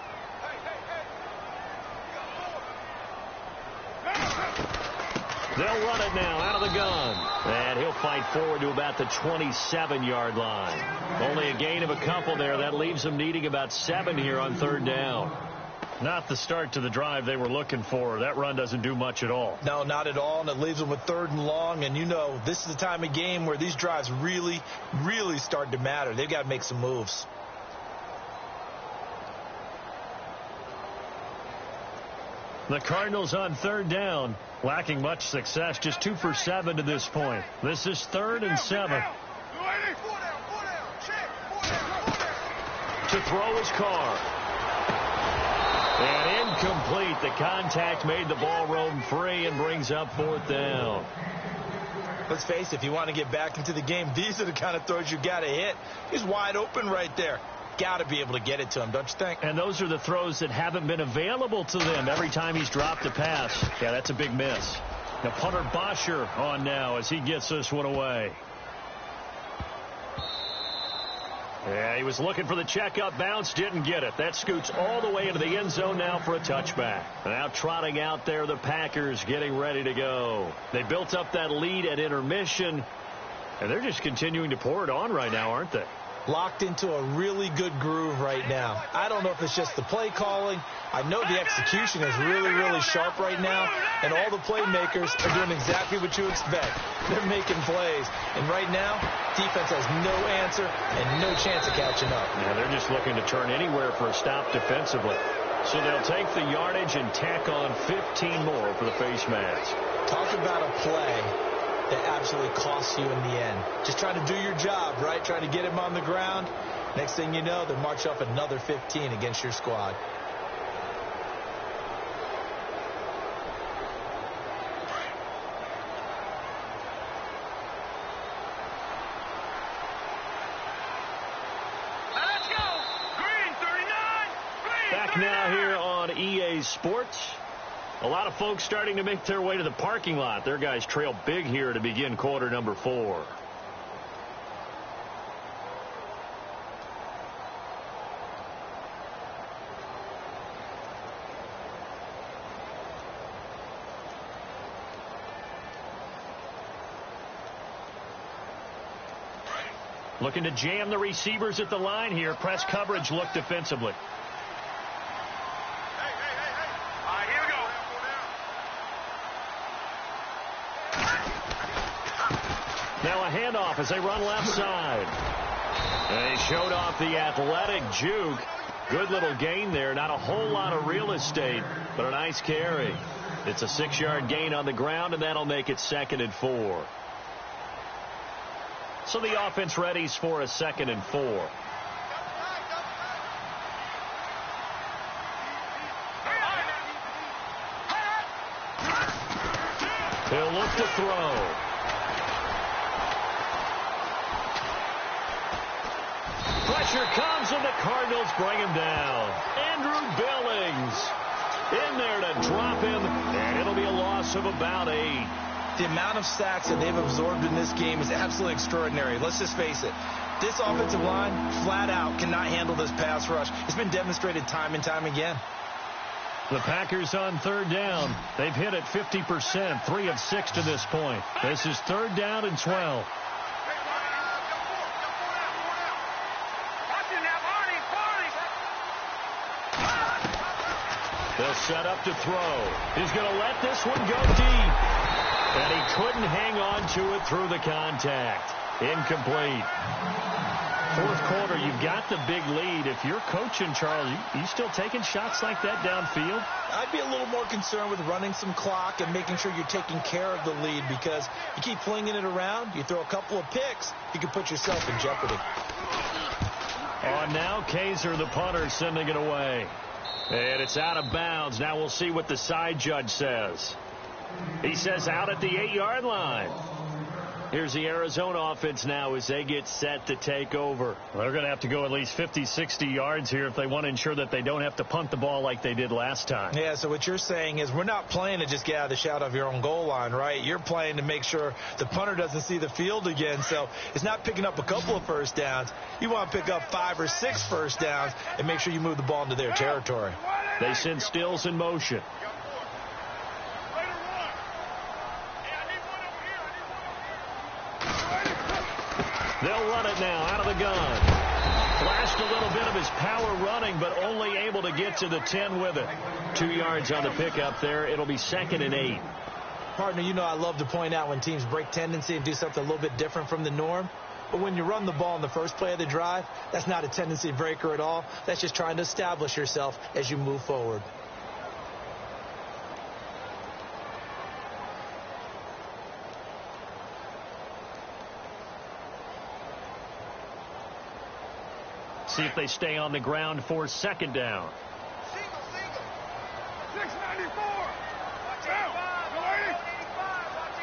They'll run it now out of the gun. And he'll fight forward to about the 27-yard line. Only a gain of a couple there. That leaves them needing about 7 here on third down. Not the start to the drive they were looking for. That run doesn't do much at all. No, not at all, and it leaves them with third and long. And you know, this is the time of game where these drives really, really start to matter. They've got to make some moves. The Cardinals on third down, lacking much success, just 2 for 7 to this point. This is 3rd and 7. To throw his Carr. And incomplete. The contact made the ball roam free and brings up 4th down. Let's face it, if you want to get back into the game, these are the kind of throws you got to hit. He's wide open right there. Got to be able to get it to him, don't you think? And those are the throws that haven't been available to them every time he's dropped a pass. Yeah, that's a big miss. Now punter Bosher on now as he gets this one away. Yeah, he was looking for the checkup bounce, didn't get it. That scoots all the way into the end zone now for a touchback. Now trotting out there, the Packers getting ready to go. They built up that lead at intermission, and they're just continuing to pour it on right now, aren't they? Locked into a really good groove right now. I don't know if it's just the play calling. I know the execution is really, really sharp right now, and all the playmakers are doing exactly what you expect. They're making plays, and right now, defense has no answer and no chance of catching up. Yeah, they're just looking to turn anywhere for a stop defensively. So they'll take the yardage and tack on 15 more for the face mask. Talk about a play that absolutely costs you in the end. Just trying to do your job, right? Trying to get him on the ground. Next thing you know, they march up another 15 against your squad. Let's go! Green 39! Green Back 39! now here on EA Sports. A lot of folks starting to make their way to the parking lot. Their guys trail big here to begin quarter number 4. Looking to jam the receivers at the line here. Press coverage look defensively. Now a handoff as they run left side. And he showed off the athletic juke. Good little gain there. Not a whole lot of real estate, but a nice carry. It's a 6-yard gain on the ground, and that'll make it 2nd and 4. So the offense readies for a 2nd and 4. He'll look to throw. Pressure comes, and the Cardinals bring him down. Andrew Billings in there to drop him, and it'll be a loss of about 8. The amount of sacks that they've absorbed in this game is absolutely extraordinary. Let's just face it. This offensive line, flat out, cannot handle this pass rush. It's been demonstrated time and time again. The Packers on third down. They've hit it 50%, 3 of 6 to this point. This is 3rd down and 12. They'll set up to throw. He's going to let this one go deep. And he couldn't hang on to it through the contact. Incomplete. Fourth quarter, you've got the big lead. If you're coaching, Charles, you still taking shots like that downfield? I'd be a little more concerned with running some clock and making sure you're taking care of the lead, because you keep flinging it around, you throw a couple of picks, you can put yourself in jeopardy. On now, Kaiser, the punter, sending it away. And it's out of bounds. Now we'll see what the side judge says. He says out at the 8-yard line. Here's the Arizona offense now as they get set to take over. Well, they're going to have to go at least 50, 60 yards here if they want to ensure that they don't have to punt the ball like they did last time. Yeah, so what you're saying is we're not playing to just get out of the shadow of your own goal line, right? You're playing to make sure the punter doesn't see the field again. So it's not picking up a couple of first downs. You want to pick up 5 or 6 first downs and make sure you move the ball into their territory. They send Stills in motion. They'll run it now out of the gun. Flashed a little bit of his power running, but only able to get to the 10 with it. 2 yards on the pickup there. It'll be 2nd and 8. Partner, you know I love to point out when teams break tendency and do something a little bit different from the norm. But when you run the ball in the first play of the drive, that's not a tendency breaker at all. That's just trying to establish yourself as you move forward. See if they stay on the ground for 2nd down. Single. 694. Watch 85. Go 85. Watch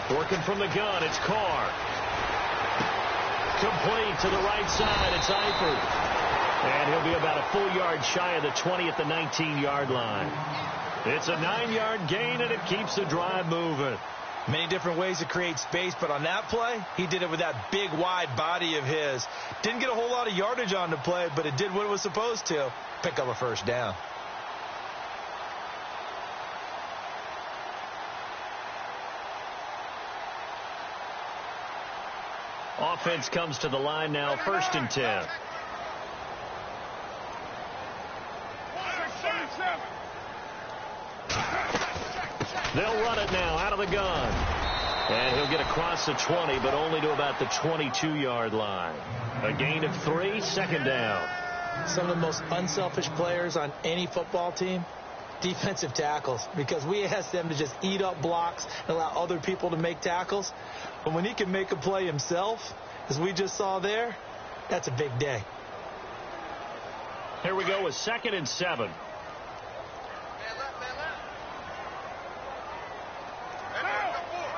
85. Working from the gun, it's Carr. Complete to the right side, it's Eifert. And he'll be about a full yard shy of the 20 at the 19-yard line. It's a 9-yard gain, and it keeps the drive moving. Many different ways to create space, but on that play, he did it with that big, wide body of his. Didn't get a whole lot of yardage on the play, but it did what it was supposed to. Pick up a first down. Offense comes to the line now, 1st and 10. They'll run it now out of the gun. And he'll get across the 20, but only to about the 22-yard line. A gain of 3, 2nd down. Some of the most unselfish players on any football team, defensive tackles, because we ask them to just eat up blocks and allow other people to make tackles. But when he can make a play himself, as we just saw there, that's a big day. Here we go with 2nd and 7.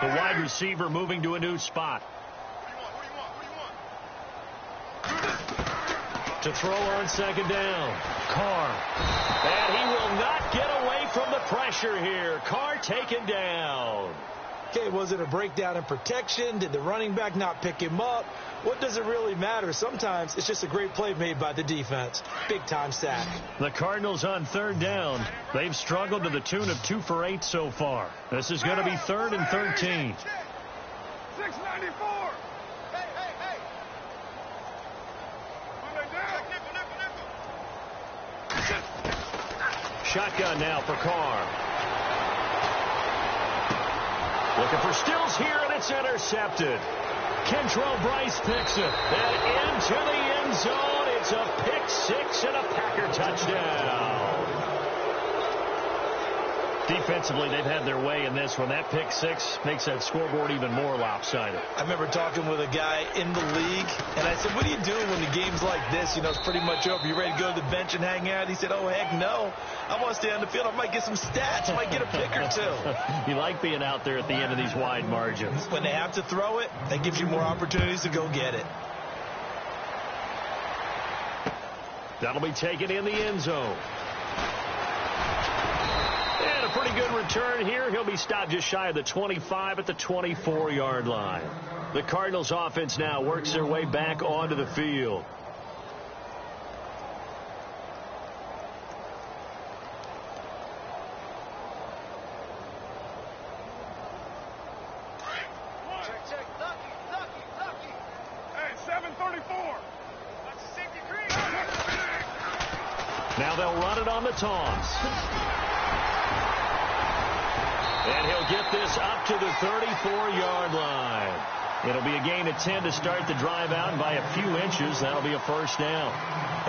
The wide receiver moving to a new spot. To throw on 2nd down. Carr. And he will not get away from the pressure here. Carr taken down. Okay, was it a breakdown in protection? Did the running back not pick him up? What does it really matter? Sometimes it's just a great play made by the defense. Big-time sack. The Cardinals on 3rd down. They've struggled to the tune of 2 for 8 so far. This is going to be 3rd and 13. 694. Hey. Shotgun now for Carr. Looking for Stills here, and it's intercepted. Kentrell Bryce picks it. And into the end zone. It's a pick 6 and a Packer touchdown. Defensively, they've had their way in this one. That pick 6 makes that scoreboard even more lopsided. I remember talking with a guy in the league, and I said, what are you doing when the game's like this? You know, it's pretty much over. You ready to go to the bench and hang out? He said, oh, heck no. I want to stay on the field. I might get some stats. I might get a pick or 2. You like being out there at the end of these wide margins. When they have to throw it, that gives you more opportunities to go get it. That'll be taken in the end zone. And a pretty good return here. He'll be stopped just shy of the 25 at the 24-yard line. The Cardinals offense now works their way back onto the field. Check. Lucky. Hey, 734. That's a safety creek. Now they'll run it on the toss. And he'll get this up to the 34-yard line. It'll be a gain of 10 to start the drive out, and by a few inches, that'll be a first down.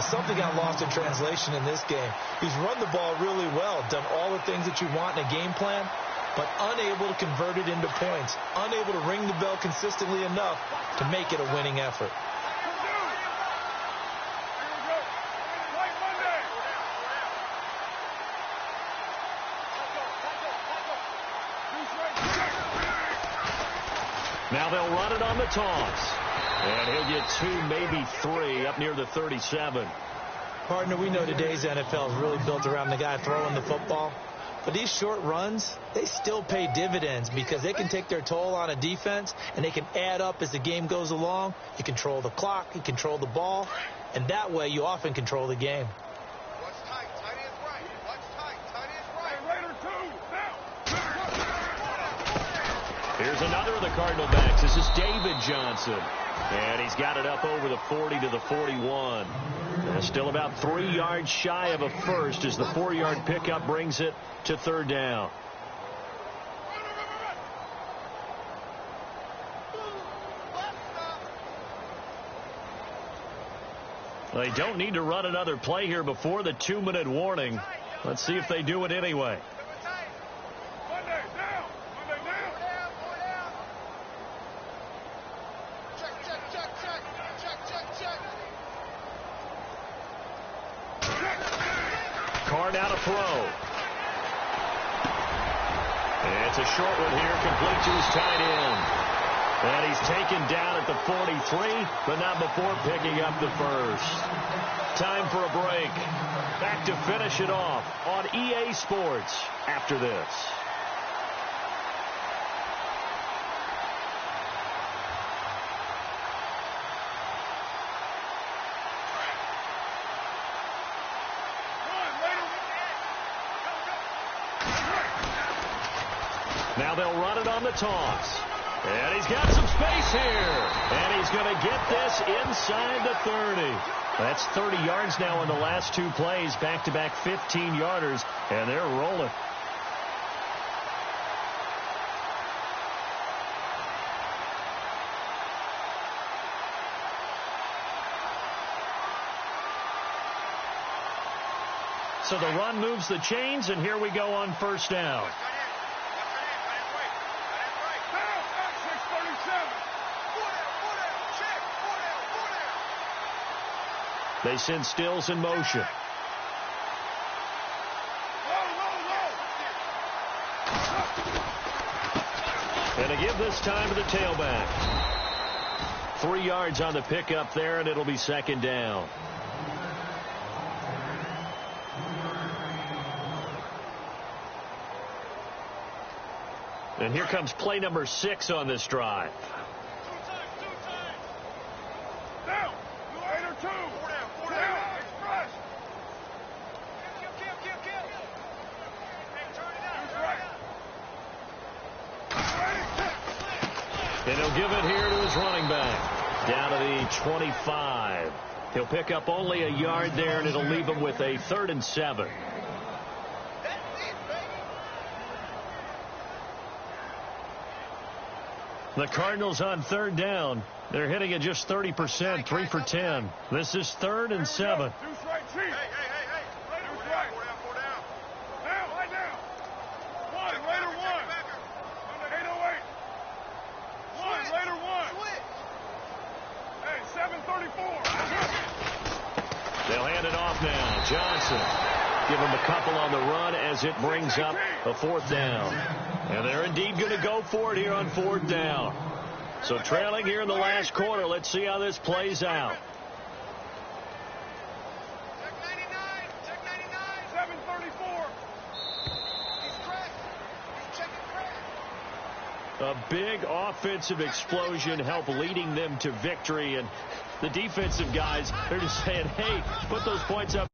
Something got lost in translation in this game. He's run the ball really well, done all the things that you want in a game plan, but unable to convert it into points, unable to ring the bell consistently enough to make it a winning effort. Now they'll run it on the toss. And he'll get 2, maybe 3 up near the 37. Partner, we know today's NFL is really built around the guy throwing the football. But these short runs, they still pay dividends because they can take their toll on a defense and they can add up as the game goes along. You control the clock, you control the ball, and that way you often control the game. Watch tight, tight end right. Watch tight, tight end right. Raider 2, now. Here's another of the Cardinal backs. This is David Johnson. And he's got it up over the 40 to the 41. Still about 3 yards shy of a first as the 4-yard pickup brings it to third down. They don't need to run another play here before the 2-minute warning. Let's see if they do it anyway. Card out a throw. It's a short one here, complete to his tight end. And he's taken down at the 43, but not before picking up the first. Time for a break. Back to finish it off on EA Sports after this. Now they'll run it on the toss. And he's got some space here. And he's going to get this inside the 30. That's 30 yards now in the last 2 plays. Back-to-back 15-yarders. And they're rolling. So the run moves the chains, and here we go on first down. They send Stills in motion. And to give this time to the tailback. 3 yards on the pickup there, and it'll be second down. And here comes play number 6 on this drive. And he'll give it here to his running back. Down to the 25. He'll pick up only a yard there, and it'll leave him with a 3rd and 7. The Cardinals on third down. They're hitting at just 30%, 3 for 10. This is 3rd and 7. They'll hand it off now. Johnson. Give him a couple on the run as it brings up a 4th down. And they're indeed going to go for it here on 4th down. So trailing here in the last quarter. Let's see how this plays out. Check 99. Check 99. 734. He's cracked. He's checking crack. A big offensive explosion helped leading them to victory. And the defensive guys, they're just saying, hey, put those points up.